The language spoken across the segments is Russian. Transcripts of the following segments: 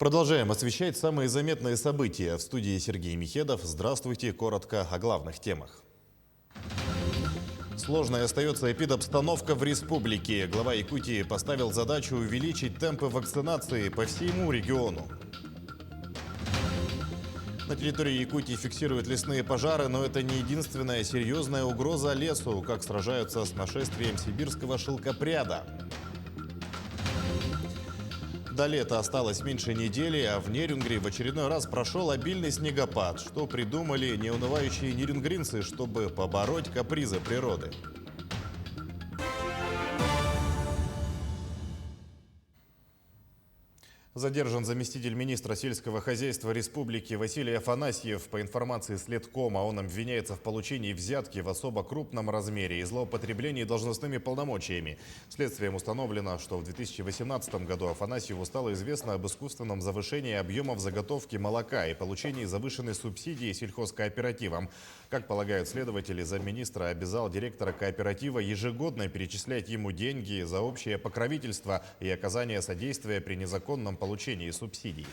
Продолжаем освещать самые заметные события. В студии Сергей Михедов. Здравствуйте. Коротко о главных темах. Сложной остается эпидобстановка в республике. Глава Якутии поставил задачу увеличить темпы вакцинации по всему региону. На территории Якутии фиксируют лесные пожары, но это не единственная серьезная угроза лесу, как сражаются с нашествием сибирского шелкопряда. До лета осталось меньше недели, а в Нерюнгри в очередной раз прошел обильный снегопад. Что придумали неунывающие нерюнгринцы, чтобы побороть капризы природы? Задержан заместитель министра сельского хозяйства республики Василий Афанасьев. По информации Следкома, он обвиняется в получении взятки в особо крупном размере и злоупотреблении должностными полномочиями. Следствием установлено, что в 2018 году Афанасьеву стало известно об искусственном завышении объемов заготовки молока и получении завышенной субсидии сельхозкооперативам. Как полагают следователи, замминистра обязал директора кооператива ежегодно перечислять ему деньги за общее покровительство и оказание содействия при незаконном получении субсидий.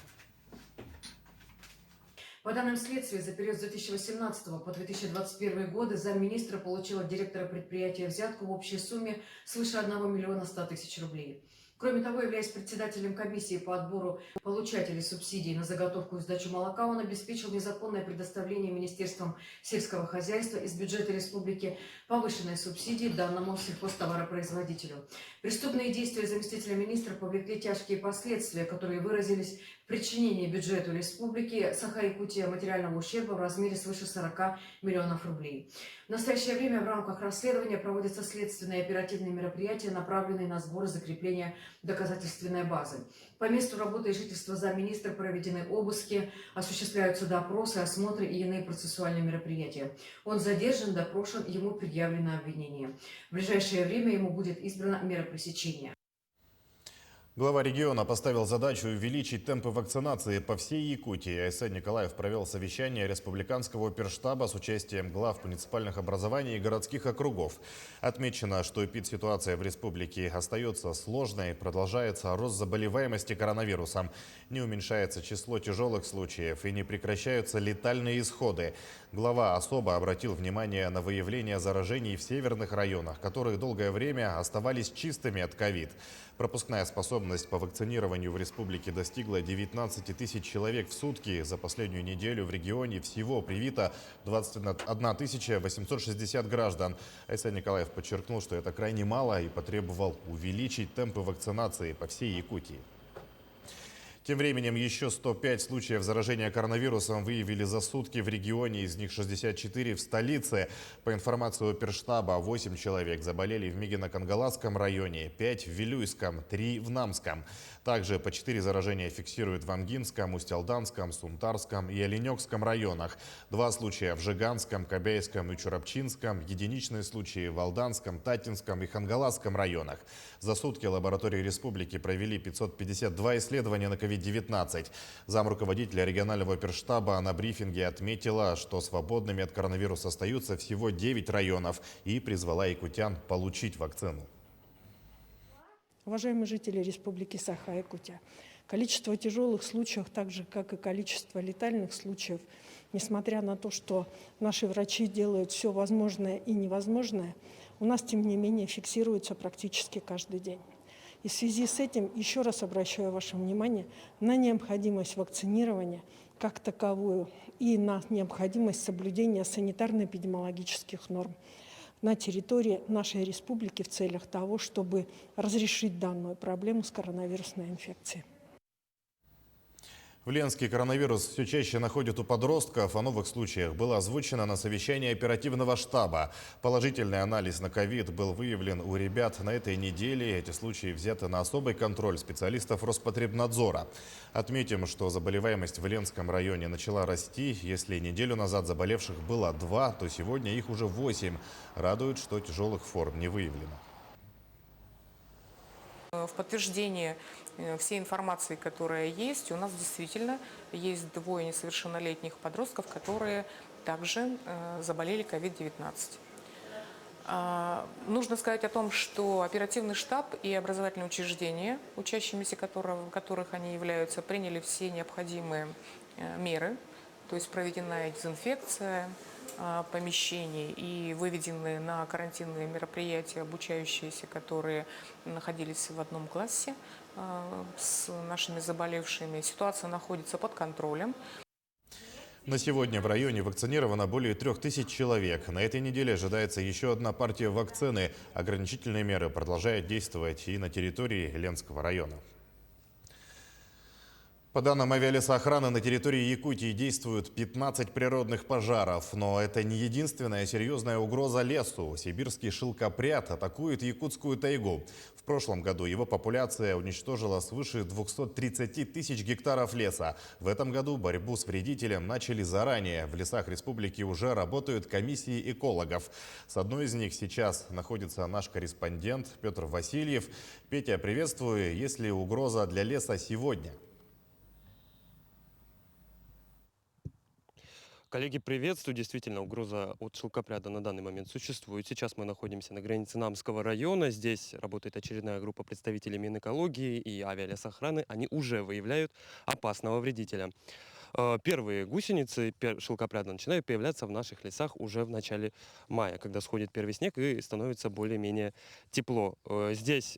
По данным следствия, за период с 2018 по 2021 годы замминистра получил от директора предприятия взятку в общей сумме свыше 1 миллиона 100 тысяч рублей. Кроме того, являясь председателем комиссии по отбору получателей субсидий на заготовку и сдачу молока, он обеспечил незаконное предоставление Министерством сельского хозяйства из бюджета республики повышенной субсидии данному сельхозтоваропроизводителю. Преступные действия заместителя министра повлекли тяжкие последствия, которые выразились в причинении бюджету республики Саха-Якутия материального ущерба в размере свыше 40 миллионов рублей. В настоящее время в рамках расследования проводятся следственные и оперативные мероприятия, направленные на сбор и закрепление доказательственной базы. По месту работы и жительства замминистра проведены обыски, осуществляются допросы, осмотры и иные процессуальные мероприятия. Он задержан, допрошен, ему предъявлено обвинение. В ближайшее время ему будет избрана мера пресечения. Глава региона поставил задачу увеличить темпы вакцинации по всей Якутии. Айсен Николаев провел совещание республиканского оперштаба с участием глав муниципальных образований и городских округов. Отмечено, что эпидситуация в республике остается сложной, продолжается рост заболеваемости коронавирусом, не уменьшается число тяжелых случаев и не прекращаются летальные исходы. Глава особо обратил внимание на выявление заражений в северных районах, которые долгое время оставались чистыми от ковид. Пропускная способность по вакцинированию в республике достигла 19 тысяч человек в сутки. За последнюю неделю в регионе всего привито 21 860 граждан. Айсен Николаев подчеркнул, что это крайне мало и потребовал увеличить темпы вакцинации по всей Якутии. Тем временем еще 105 случаев заражения коронавирусом выявили за сутки в регионе, из них 64 в столице. По информации оперштаба, 8 человек заболели в Мигино-Кангаласском районе, 5 в Вилюйском, 3 в Намском. Также по 4 заражения фиксируют в Амгинском, Усть-Алданском, Сунтарском и Оленёкском районах. 2 случая в Жиганском, Кобяйском и Чурапчинском, единичные случаи в Алданском, Татинском и Хангаласском районах. За сутки лаборатории республики провели 552 исследования на COVID-19. Замруководителя регионального оперштаба на брифинге отметила, что свободными от коронавируса остаются всего 9 районов и призвала якутян получить вакцину. Уважаемые жители Республики Саха-Якутия, количество тяжелых случаев, так же как и количество летальных случаев, несмотря на то, что наши врачи делают все возможное и невозможное, у нас, тем не менее, фиксируется практически каждый день. И в связи с этим еще раз обращаю ваше внимание на необходимость вакцинирования как таковую и на необходимость соблюдения санитарно-эпидемиологических норм на территории нашей республики в целях того, чтобы разрешить данную проблему с коронавирусной инфекцией. В Ленске коронавирус все чаще находят у подростков. О новых случаях было озвучено на совещании оперативного штаба. Положительный анализ на ковид был выявлен у ребят на этой неделе. Эти случаи взяты на особый контроль специалистов Роспотребнадзора. Отметим, что заболеваемость в Ленском районе начала расти. Если неделю назад заболевших было 2, то сегодня их уже 8. Радует, что тяжелых форм не выявлено. В подтверждение всей информации, которая есть, у нас действительно есть 2 несовершеннолетних подростков, которые также заболели COVID-19. Нужно сказать о том, что оперативный штаб и образовательные учреждения, учащимися которых они являются, приняли все необходимые меры. То есть проведена дезинфекция помещений и выведены на карантинные мероприятия обучающиеся, которые находились в одном классе с нашими заболевшими. Ситуация находится под контролем. На сегодня в районе вакцинировано более 3000 человек. На этой неделе ожидается еще одна партия вакцины. Ограничительные меры продолжают действовать и на территории Ленского района. По данным авиалесоохраны, на территории Якутии действуют 15 природных пожаров. Но это не единственная серьезная угроза лесу. Сибирский шелкопряд атакует якутскую тайгу. В прошлом году его популяция уничтожила свыше 230 тысяч гектаров леса. В этом году борьбу с вредителем начали заранее. В лесах республики уже работают комиссии экологов. С одной из них сейчас находится наш корреспондент Петр Васильев. Петя, приветствую. Есть ли угроза для леса сегодня? Коллеги, приветствую. Действительно, угроза от шелкопряда на данный момент существует. Сейчас мы находимся на границе Намского района. Здесь работает очередная группа представителей Минэкологии и авиалесоохраны. Они уже выявляют опасного вредителя. Первые гусеницы шелкопряда начинают появляться в наших лесах уже в начале мая, когда сходит первый снег и становится более-менее тепло. Здесь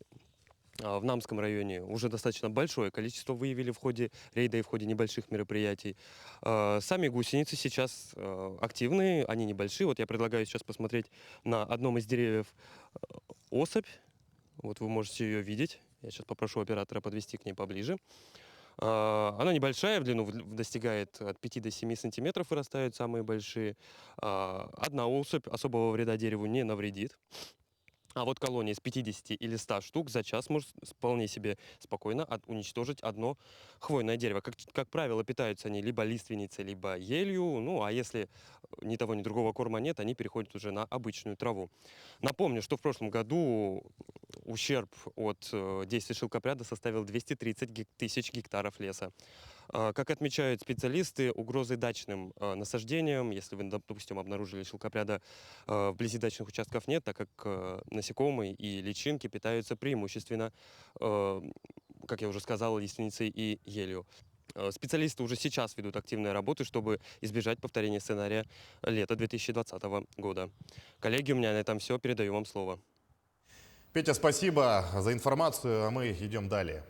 в Намском районе уже достаточно большое количество выявили в ходе рейда и в ходе небольших мероприятий. Сами гусеницы сейчас активные, они небольшие. Вот я предлагаю сейчас посмотреть на одном из деревьев особь. Вот вы можете ее видеть. Я сейчас попрошу оператора подвести к ней поближе. Она небольшая, в длину достигает от 5 до 7 сантиметров, вырастают самые большие. Одна особь особого вреда дереву не навредит. А вот колония из 50 или 100 штук за час может вполне себе спокойно уничтожить одно хвойное дерево. Как правило, питаются они либо лиственницей, либо елью. Ну, а если ни того, ни другого корма нет, они переходят уже на обычную траву. Напомню, что в прошлом году ущерб от действий шелкопряда составил 230 тысяч гектаров леса. Как отмечают специалисты, угрозы дачным насаждениям, если вы, допустим, обнаружили шелкопряда вблизи дачных участков, нет, так как насекомые и личинки питаются преимущественно, как я уже сказал, лиственницей и елью. Специалисты уже сейчас ведут активные работы, чтобы избежать повторения сценария лета 2020 года. Коллеги, у меня на этом все. Передаю вам слово. Петя, спасибо за информацию, а мы идем далее.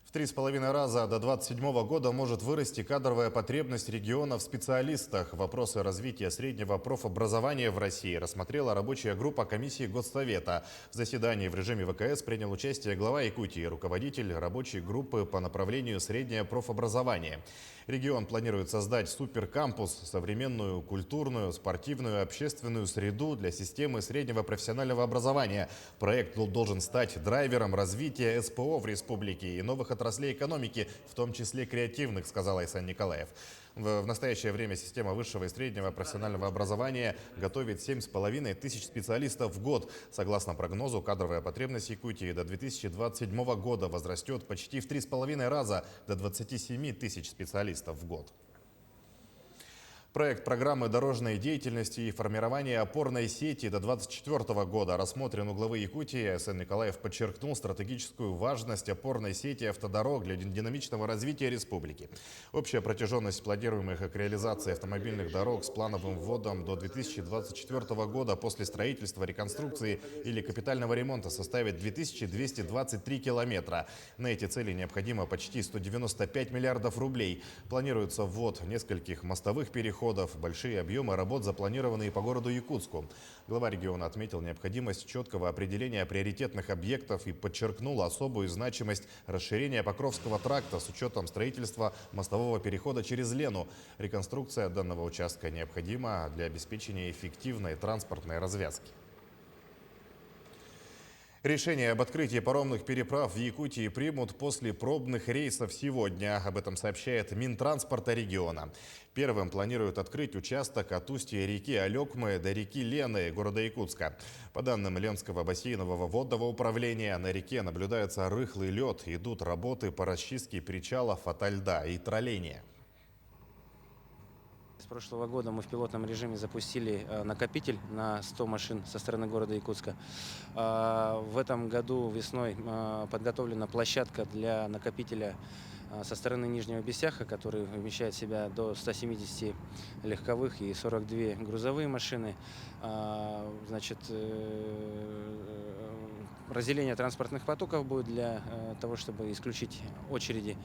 В 3,5 раза до 2027 года может вырасти кадровая потребность региона в специалистах. Вопросы развития среднего профобразования в России рассмотрела рабочая группа комиссии Госсовета. В заседании в режиме ВКС принял участие глава Якутии, руководитель рабочей группы по направлению среднее профобразование. Регион планирует создать суперкампус, современную культурную, спортивную, общественную среду для системы среднего профессионального образования. Проект должен стать драйвером развития СПО в республике и новых отраслей экономики, в том числе креативных, сказал Айсан Николаев. В настоящее время система высшего и среднего профессионального образования готовит 7,5 тысяч специалистов в год. Согласно прогнозу, кадровая потребность Якутии до 2027 года возрастет почти в 3,5 раза до 27 тысяч специалистов в год. Проект программы дорожной деятельности и формирования опорной сети до 2024 года рассмотрен у главы Якутии. Айсан Николаев подчеркнул стратегическую важность опорной сети автодорог для динамичного развития республики. Общая протяженность планируемых к реализации автомобильных дорог с плановым вводом до 2024 года после строительства, реконструкции или капитального ремонта составит 2223 километра. На эти цели необходимо почти 195 миллиардов рублей. Планируется ввод нескольких мостовых переходов. Большие объемы работ запланированы по городу Якутску. Глава региона отметил необходимость четкого определения приоритетных объектов и подчеркнул особую значимость расширения Покровского тракта с учетом строительства мостового перехода через Лену. Реконструкция данного участка необходима для обеспечения эффективной транспортной развязки. Решение об открытии паромных переправ в Якутии примут после пробных рейсов сегодня. Об этом сообщает Минтранспорта региона. Первым планируют открыть участок от устья реки Алекмы до реки Лены города Якутска. По данным Ленского бассейнового водного управления, на реке наблюдается рыхлый лед. Идут работы по расчистке причалов ото льда и тролления. С прошлого года мы в пилотном режиме запустили накопитель на 100 машин со стороны города Якутска. В этом году весной подготовлена площадка для накопителя со стороны Нижнего Бестяха, который вмещает в себя до 170 легковых и 42 грузовые машины. Значит, разделение транспортных потоков будет для того, чтобы исключить очереди.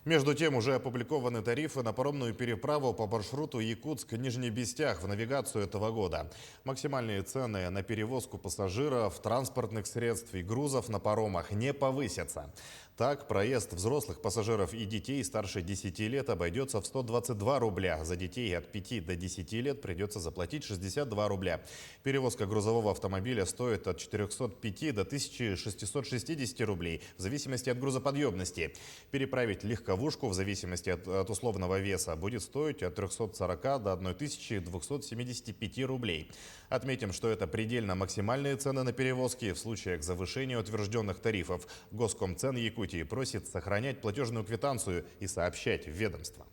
Между тем, уже опубликованы тарифы на паромную переправу по маршруту Якутск-Нижний Бестях в навигацию этого года. Максимальные цены на перевозку пассажиров, транспортных средств и грузов на паромах не повысятся. Так, проезд взрослых пассажиров и детей старше 10 лет обойдется в 122 рубля. За детей от 5 до 10 лет придется заплатить 62 рубля. Перевозка грузового автомобиля стоит от 405 до 1660 рублей в зависимости от грузоподъемности. Переправить легковушку в зависимости от условного веса будет стоить от 340 до 1275 рублей. Отметим, что это предельно максимальные цены на перевозки. В случаях завышения утвержденных тарифов Госкомцен Якутии просит сохранять платежную квитанцию и сообщать в ведомство.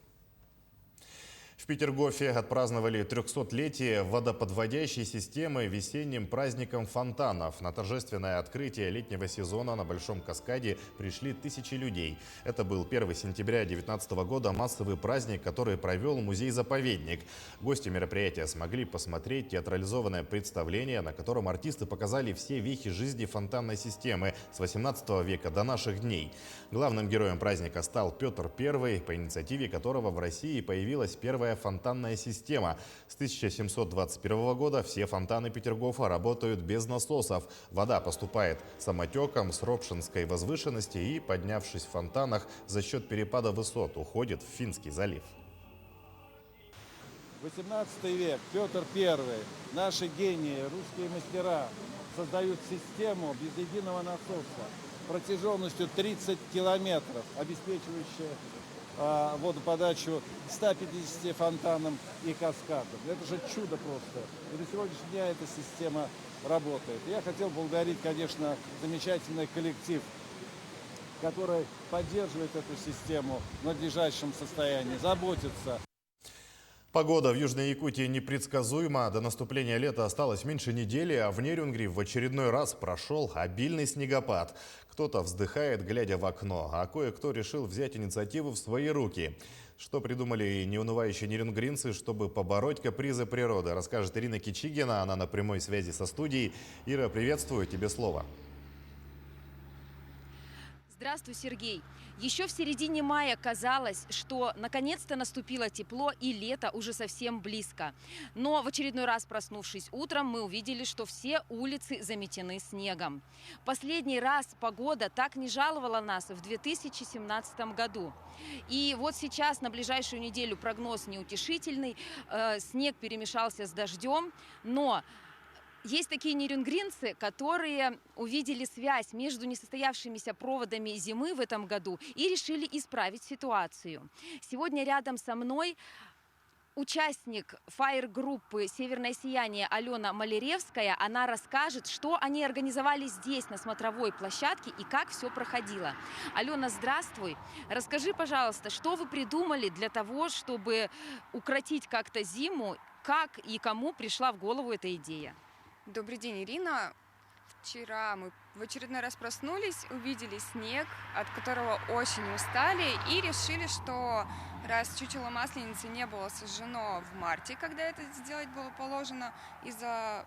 В Петергофе отпраздновали 300-летие водоподводящей системы весенним праздником фонтанов. На торжественное открытие летнего сезона на Большом каскаде пришли тысячи людей. Это был 1 сентября 2019 года массовый праздник, который провел музей-заповедник. Гости мероприятия смогли посмотреть театрализованное представление, на котором артисты показали все вехи жизни фонтанной системы с 18 века до наших дней. Главным героем праздника стал Петр I, по инициативе которого в России появилась первая фонтанная система. С 1721 года все фонтаны Петергофа работают без насосов. Вода поступает самотеком с Ропшинской возвышенности и, поднявшись в фонтанах, за счет перепада высот уходит в Финский залив. 18 век, Петр I, наши гении, русские мастера создают систему без единого насоса протяженностью 30 километров, обеспечивающая водоподачу 150 фонтанам и каскадам. Это же чудо просто. И до сегодняшнего дня эта система работает. Я хотел поблагодарить, конечно, замечательный коллектив, который поддерживает эту систему в надлежащем состоянии, заботится. Погода в Южной Якутии непредсказуема. До наступления лета осталось меньше недели, а в Нерюнгри в очередной раз прошел обильный снегопад. Кто-то вздыхает, глядя в окно, а кое-кто решил взять инициативу в свои руки. Что придумали неунывающие нерюнгринцы, чтобы побороть капризы природы, расскажет Ирина Кичигина. Она на прямой связи со студией. Ира, приветствую, тебе слово. Здравствуй, Сергей. Еще в середине мая казалось, что наконец-то наступило тепло и лето уже совсем близко. Но в очередной раз, проснувшись утром, мы увидели, что все улицы заметены снегом. Последний раз погода так не жаловала нас в 2017 году. И вот сейчас на ближайшую неделю прогноз неутешительный. Снег перемешался с дождем, но есть такие нерюнгринцы, которые увидели связь между несостоявшимися проводами зимы в этом году и решили исправить ситуацию. Сегодня рядом со мной участник фаер-группы «Северное сияние» Алена Маляревская. Она расскажет, что они организовали здесь, на смотровой площадке, и как все проходило. Алена, здравствуй. Расскажи, пожалуйста, что вы придумали для того, чтобы укротить как-то зиму, как и кому пришла в голову эта идея? Добрый день, Ирина. Вчера мы в очередной раз проснулись, увидели снег, от которого очень устали, и решили, что раз чучело Масленицы не было сожжено в марте, когда это сделать было положено из-за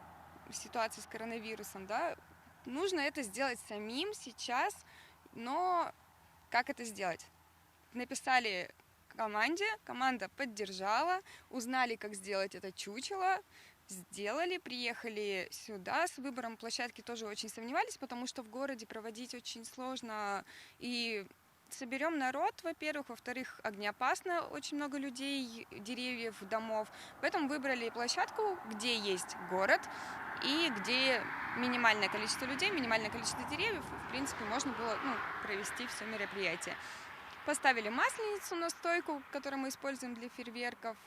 ситуации с коронавирусом, да, нужно это сделать самим сейчас. Но как это сделать? Написали команде, команда поддержала, узнали, как сделать это чучело, сделали, приехали сюда. С выбором площадки тоже очень сомневались, потому что в городе проводить очень сложно. И соберем народ, во-первых. Во-вторых, огнеопасно, очень много людей, деревьев, домов. Поэтому выбрали площадку, где есть город и где минимальное количество людей, минимальное количество деревьев. В принципе, можно было провести все мероприятие. Поставили масленицу на стойку, которую мы используем для фейерверков.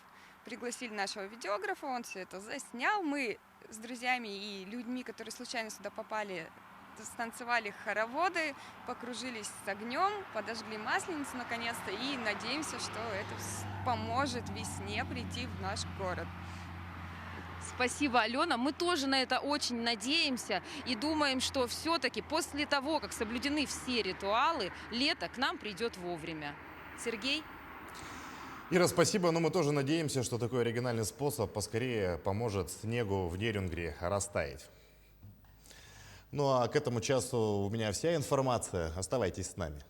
Пригласили нашего видеографа, он все это заснял. Мы с друзьями и людьми, которые случайно сюда попали, станцевали хороводы, покружились с огнем, подожгли масленицу наконец-то и надеемся, что это поможет весне прийти в наш город. Спасибо, Алена. Мы тоже на это очень надеемся и думаем, что все-таки после того, как соблюдены все ритуалы, лето к нам придет вовремя. Сергей? Ира, спасибо, но мы тоже надеемся, что такой оригинальный способ поскорее поможет снегу в Нерюнгри растаять. Ну а к этому часу у меня вся информация. Оставайтесь с нами.